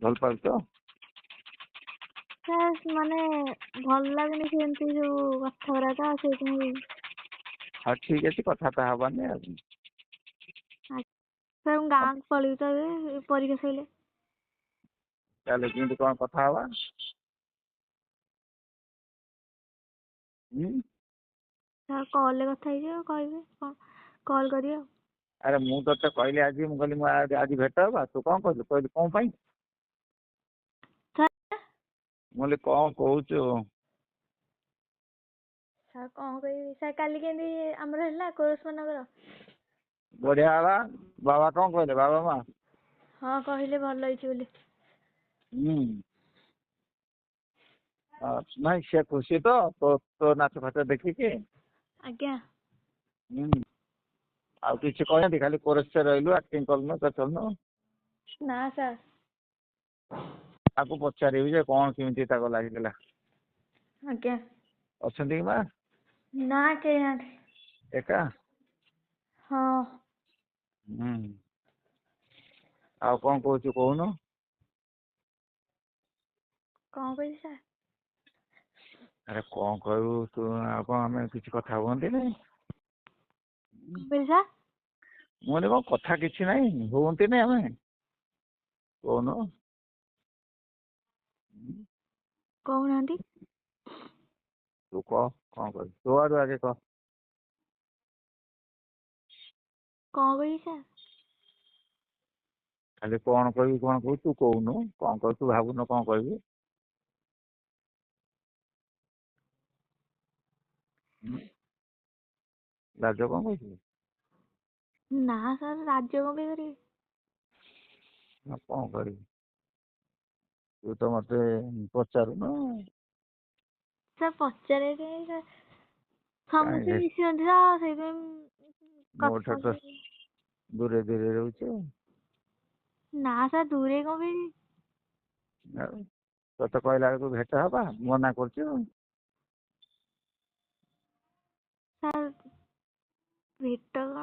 ଭଲ ପାଉଛ? ସାର୍ ମାନେ ଭଲ ଲାଗୁନି ସେମିତି ସବୁ କଥା ଗୁଡ଼ାକ ସେଇଥିପାଇଁ। ହଉ ଠିକ୍ ଅଛି, କଥାବାର୍ତ୍ତା ହବାନି ଆଉ। ସାର୍ ମୁଁ ଗାଁକୁ ପଳେଇବି ତ ଏବେ ପରୀକ୍ଷା ସରିଲେ। ତାହେଲେ କେମିତି କ'ଣ କଥା ହବା? ସାର୍ କଲ୍ରେ କଥା ହେଇଯିବ, କହିବେ କ'ଣ କଲ୍ କରିବେ ଆଉ। ଆରେ ମୁଁ ତତେ କହିଲି ଆଜି, ମୁଁ କହିଲି ମୁଁ ଆଜି ଭେଟ ହବା, ତୁ କ'ଣ କହିଲୁ? କହିଲୁ କ'ଣ ପାଇଁ? ସାର୍ ମୁଁ କହିଲି କ'ଣ କହୁଛୁ? ସାର୍ କ'ଣ କହିବି ସାର୍, କାଲି କେମିତି ଆମର ହେଲା କୋରସ୍ ମାନଙ୍କର? ବଢ଼ିଆ ହେଲା। ବାବା କ'ଣ କହିଲେ? ବାବା ମା? ହଁ କହିଲେ ଭଲ ହେଇଛି ବୋଲି। ନାଇଁ ସେ ଖୁସି ତ ତୋ ନାଚ ଫାଚ ଦେଖିକି? ଆଜ୍ଞା। ଆଉ କିଛି କହିନାହାନ୍ତି? ଖାଲି କୋରସ୍ରେ ରହିଲୁ, ଆକ୍ଟିଂ କଲୁନୁ, କରିଲୁନୁ? ନା ସାର୍। ତାକୁ ପଚାରିବି ଯେ କ'ଣ କେମିତି ତାକୁ ଲାଗିଥିଲା। ଆଜ୍ଞା। ଅଛନ୍ତି କି ମା? ନା କେହି ନାହାନ୍ତି। ଏକା? ହଁ। ଆଉ କ'ଣ କହୁଛୁ କହୁନୁ? କ'ଣ କହିବି ସାର୍? ଆରେ କ'ଣ କହିବୁ ତୁ? ଆଉ କ'ଣ ଆମେ କିଛି କଥା ହୁଅନ୍ତିନି? କ'ଣ କହିଲି ସାର୍? ମୁଁ କହିଲି କ'ଣ କଥା କିଛି ନାହିଁ, ହୁଅନ୍ତିନି ଆମେ? କହୁନୁ। କହୁନାହାନ୍ତି। ତୁ କହ କ'ଣ କହିବୁ, ତୋ ଆଡୁ ଆଗେ କହ। କ'ଣ କହିବି ସାର୍? ଖାଲି କ'ଣ କହିବୁ କ'ଣ କହୁଛୁ, ତୁ କହୁନୁ କ'ଣ କହିବୁ, ତୁ ଭାବୁନୁ କ'ଣ କହିବୁ? ଲାଜ କ'ଣ କହୁଛୁ? ନା ସାର୍, ରାଜ୍ୟ କ'ଣ ପାଇଁ କରିବି? କ'ଣ କରିବୁ? ତୁ ତ ମତେ ପଚାରୁନୁ। ସାର୍ ପଚାରେ ସାର୍, ସମସ୍ତେ ମିଶିଛନ୍ତି ତ ସେଇଥିପାଇଁ ମୋ ଠାରୁ ତ ଦୂରେ ଦୂରେ ରହୁଛୁ। ନା ସାର୍, ଦୂରେ କ'ଣ ପାଇଁ? ଆଉ ତତେ କହିଲା ବେଳକୁ ଭେଟ ହବା, ମନା କରୁଛୁ। ସାର୍ ଭେଟ କ'ଣ?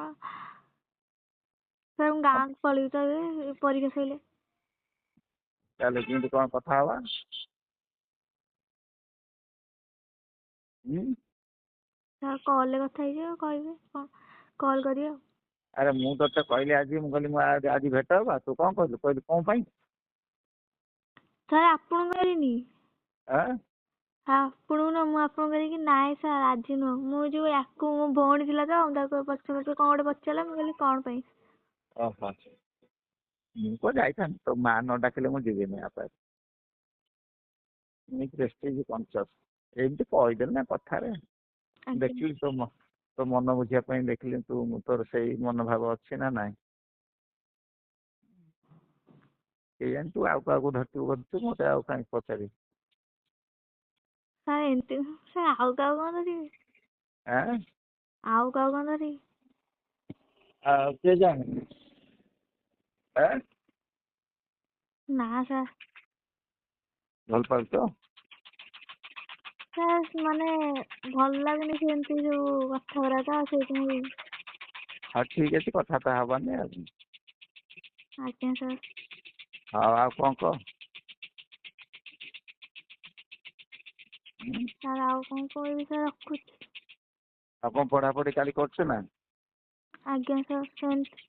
ସାର୍ ମୁଁ ଗାଁକୁ ପଳେଇବି ତ ଏବେ ପରୀକ୍ଷା ସରିଲେ। ତାହେଲେ କେମିତି କ'ଣ କଥା ହବା? ସାର୍ କଲ୍ରେ କଥା ହେଇଯିବ, କହିବେ କ'ଣ କଲ୍ କରିବେ ଆଉ। ଆରେ ମୁଁ ତତେ କହିଲି ଆଜି, ମୁଁ କହିଲି ମୁଁ ଆଜି ଭେଟ ହବା, ତୁ କ'ଣ କହିଲୁ? କହିଲୁ କ'ଣ ପାଇଁ? ସାର୍ ଆପଣଙ୍କୁ କରିନି। ଆଁ? ଆପଣଙ୍କୁ ନୁହଁ, ମୁଁ ଆପଣଙ୍କୁ କରିକି ନାଇଁ ସାର୍ ଆଜି ନୁହଁ। ମୁଁ ଯୋଉ ୟାକୁ ମୋ ଭଉଣୀ ଥିଲା ତ, ତାକୁ ପଛେ ପଛେ କ'ଣ ଗୋଟେ ପଚାରିଲା, ମୁଁ କହିଲି କ'ଣ ପାଇଁ। ଓହୋ, ମୁଁ କୁଆଡ଼େ ଯାଇଥାନ୍ତି? ତୋ ମା ନ ଡାକିଲେ ମୁଁ ଯିବିନି। ଆପେ ପ୍ରେଷ୍ଟିଜ୍ କନସିୟସ୍ ଏମିତି କହିଦେଲି ନା କଥାରେ। ଦେଖିଲି ତୋ ମନ ବୁଝିବା ପାଇଁ ଦେଖିଲି, ତୋର ସେଇ ମନୋଭାବ ଅଛି ନା ନାହିଁ? କେଜାଣି ତୁ ଆଉ କାହାକୁ ଧରିଥିବୁ କରୁଛୁ, ମତେ ଆଉ କାହିଁକି ପଚାରିବି? ସାର୍ ଏମିତି ସାର୍, ଆଉ କାହାକୁ କ'ଣ ଧରିବି? ଆଉ କାହାକୁ କ'ଣ ଧରିବି? ଆଉ କେଜାଣି? ନା ସାର୍। ଭଲ ପାଉଛ? ସାର୍ ମାନେ ଭଲ ଲାଗୁନି ସେମିତି ସବୁ କଥା ଗୁଡ଼ାକ ସେଇଥିପାଇଁ। ହଉ ଠିକ୍ ଅଛି, କଥାବାର୍ତ୍ତା ହବାନି ଆଉ। ଆଜ୍ଞା ସାର୍। ହଉ ଆଉ କ'ଣ କହ? ସାର୍ ଆଉ କ'ଣ କହିବି ସାର୍, ରଖୁଛି। ଆଉ କ'ଣ ପଢାପଢି କାଲି କରୁଛୁ ନା? ଆଜ୍ଞା ସାର୍, ସେମିତି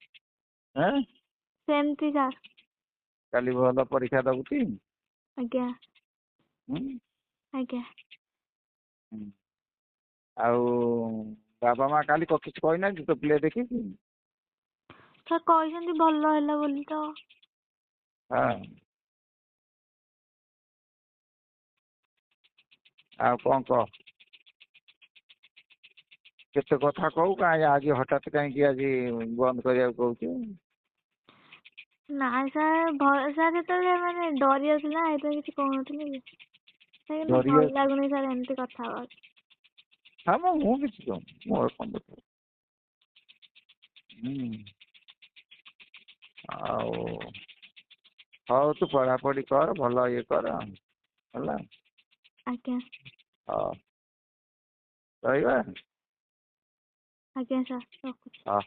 ସେମିତି ସାର୍। କାଲି ଭଲ ପରୀକ୍ଷା ଦବୁ ଟି? ଆଜ୍ଞା। ଆଜ୍ଞା। ଆଉ ବାବା ମା କାଲି କିଛି କହିନାହାନ୍ତି ତୋ ପ୍ଲେ ଦେଖିକି? ସାର୍ କହିଛନ୍ତି ଭଲ ହେଲା ବୋଲି ତ। ହଁ। ଆଉ କ'ଣ କହ? କେତେ କଥା କହୁ, କାହିଁ ଆଜି ହଠାତ୍ କାହିଁକି ଆଜି ବନ୍ଦ କରିବାକୁ କହୁଛୁ? ନାଇଁ ସାର୍, ସାର୍ ସେତେବେଳେ ମାନେ ଡରି ଯାଉଥିଲି ନା, ସେଇଥିପାଇଁ କିଛି କହୁନଥିଲି। କିନ୍ତୁ ଭଲ ଲାଗୁନି ସାର୍ ଏମିତି କଥା ହବାକୁ। ହଁ ମୁଁ କିଛି କହୁନି, ମୋର କ'ଣ ଦରକାର। ଆଉ ହଉ ତୁ ପଢାପଢି କର, ଭଲ ଇଏ କର ହେଲା। ଆଜ୍ଞା। ହଉ ରହିବା। ଆଜ୍ଞା ସାର୍, ରଖୁଛି। ହଁ।